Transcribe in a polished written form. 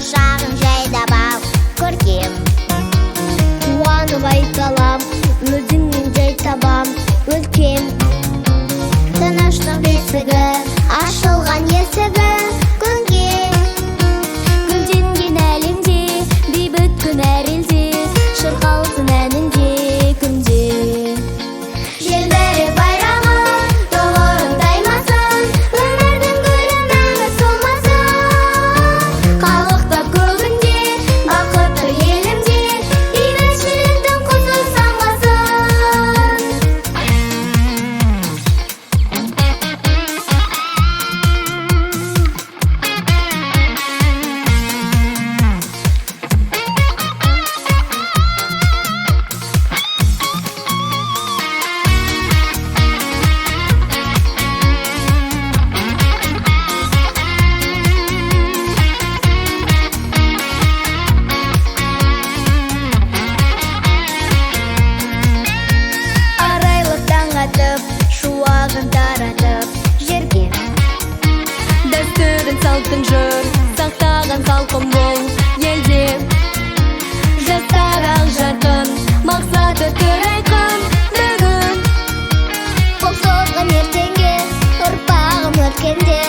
шағын жайдап ал көркем. Қуанып айталам, өзіңнен жай табам өлкем. Тыныштық бесігі, ашылған есігі күнге. Гүлденген әлемде, бейбіт күн әр елде, шырқалсын әнінде күнде. Желбірі байрағы, тұғырын таймасын, өмірдің гүлі мәңгі солмасын. Қалықтап көгінде, бақытты елімде, бейбітшіліктің құсы самғасын. Арайлы таң атып, шуағын таратып жерге. Дәстүрін салтын жыр, сақтаған салқын бол елде. Жастар ақ жарқын, мақсаты түр айқын бүгін. Қол соғым ертеңге, ұрпағым өткенде.